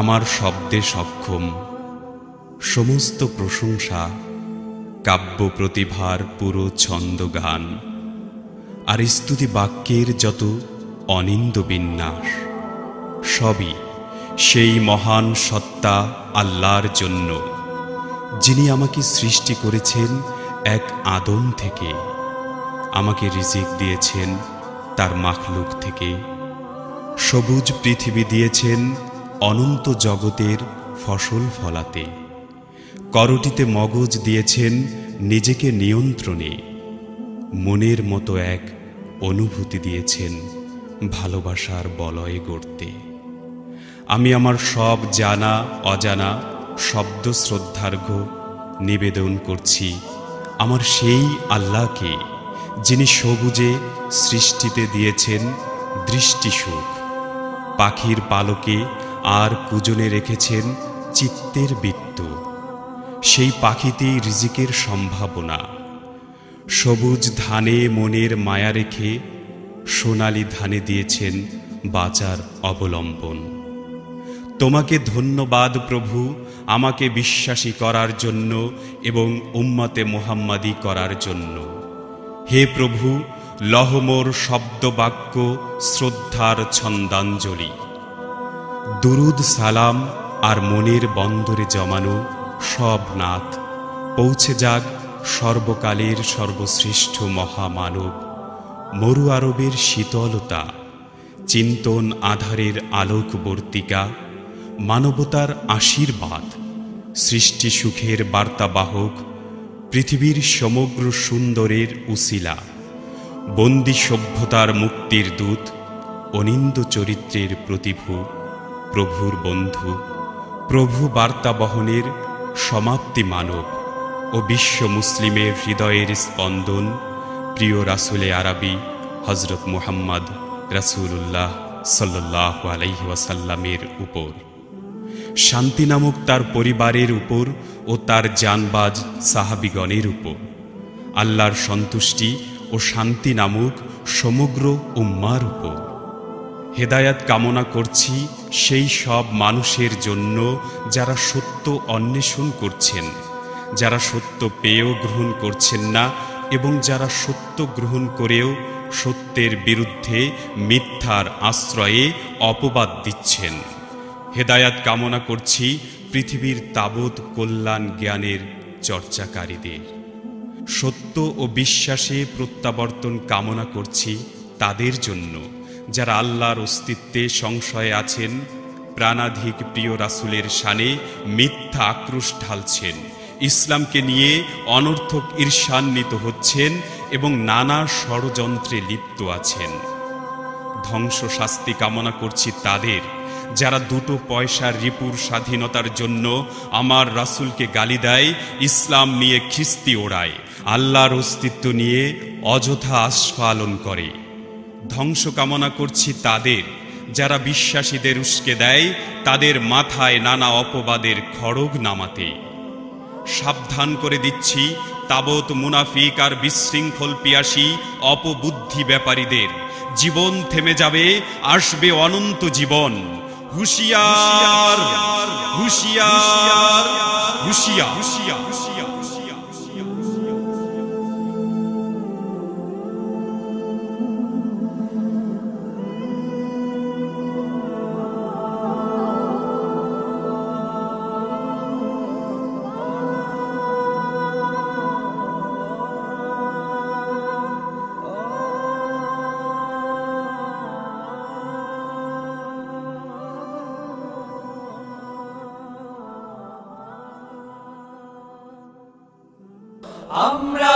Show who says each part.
Speaker 1: আমার শব্দে সক্ষম, সমস্ত প্রশংসা কাব্য প্রতিভার পুরো ছন্দগান আর স্তুতি বাক্যের যত অনিন্দ বিন্যাস, সবই সেই মহান সত্তা আল্লাহর জন্য, যিনি আমাকে সৃষ্টি করেছেন এক আদম থেকে, আমাকে রিজিক দিয়েছেন তার মাখলুক থেকে, সবুজ পৃথিবী দিয়েছেন অনন্ত জগতের ফসল ফলাতে, করটিতে মগজ দিয়েছেন নিজেকে নিয়ন্ত্রণে, মনের মতো এক অনুভূতি দিয়েছেন ভালোবাসার বলয়ে গড়তে। আমি আমার সব জানা অজানা শব্দ শ্রদ্ধার্ঘ্য নিবেদন করছি আমার সেই আল্লাহকে, যিনি সবুজে সৃষ্টিতে দিয়েছেন দৃষ্টিসুখ, পাখির পালকে আর কুজনে রেখেছেন চিত্তের বৃত্ত, সেই পাখিতেই রিজিকের সম্ভাবনা। সবুজ ধানে মনের মায়া রেখে সোনালি ধানে দিয়েছেন বাঁচার অবলম্বন। তোমাকে ধন্যবাদ প্রভু, আমাকে বিশ্বাসী করার জন্য এবং উম্মতে মুহাম্মাদি করার জন্য। হে প্রভু, লহমোর শব্দবাক্য শ্রদ্ধার ছন্দাঞ্জলি। দুরুদ সালাম আর মনের বন্দরে জমানো সব নাথ পৌঁছে যাক সর্বকালের সর্বশ্রেষ্ঠ মহামানব, মরু আরবের শীতলতা, চিন্তন আধারের আলোকবর্তিকা, মানবতার আশীর্বাদ, সৃষ্টি সুখের বার্তাবাহক, পৃথিবীর সমগ্র সুন্দরের উসিলা, বন্দী সভ্যতার মুক্তির দূত, অনিন্দ চরিত্রের প্রতিভু, প্রভুর বন্ধু, প্রভু বার্তা বহনের সমাপ্তি মানব ও বিশ্ব মুসলিমের হৃদয়ের স্পন্দন, প্রিয় রাসূলে আরবি হযরত মুহাম্মদ রাসূলুল্লাহ সাল্লাল্লাহু আলাইহি ওয়াসাল্লামের উপর, শান্তি নামক তার পরিবারের উপর ও তার জানবাজ সাহাবিগণের উপর, আল্লাহর সন্তুষ্টি ও শান্তি নামক সমগ্র উম্মার উপর। হেদায়াত কামনা করছি সেই সব মানুষের জন্য যারা সত্য অন্বেষণ করছেন, যারা সত্য পেয়েও গ্রহণ করছেন না এবং যারা সত্য গ্রহণ করেও সত্যের বিরুদ্ধে মিথ্যার আশ্রয়ে অপবাদ দিচ্ছেন। হেদায়াত কামনা করছি পৃথিবীর তাবৎ কল্যাণ জ্ঞানের চর্চাকারীদের। সত্য ও বিশ্বাসে প্রত্যাবর্তন কামনা করছি তাদের জন্য যারা আল্লাহর অস্তিত্বে সংশয়ে আছেন, প্রাণাধিক প্রিয় রাসূলের শানে মিথ্যা আক্রোশ ঢালছেন, ইসলামকে নিয়ে অনর্থক ঈর্ষান্বিত হচ্ছেন এবং নানা ষড়যন্ত্রে লিপ্ত আছেন। ধ্বংস শাস্তি কামনা করছি তাদের যারা দুটো পয়সার রিপুর স্বাধীনতার জন্য আমার রাসূলকে গালি দেয়, ইসলাম নিয়ে খিস্তি ওড়ায়, আল্লাহর অস্তিত্ব নিয়ে অযথা আস্ফালন করে। ধ্বংস কামনা করছি তাদের যারা বিশ্বাসীদের উস্কে দেয় তাদের মাথায় নানা অপবাদের খড়গ নামাতে। সাবধান করে দিচ্ছি তাবৎ মুনাফিক আর বিশৃঙ্খল পিয়াসী অপবুদ্ধি ব্যাপারীদের, জীবন থেমে যাবে, আসবে অনন্ত জীবন। হুঁশিয়ার, হুঁশিয়ার, হুঁশিয়ার।
Speaker 2: আমরা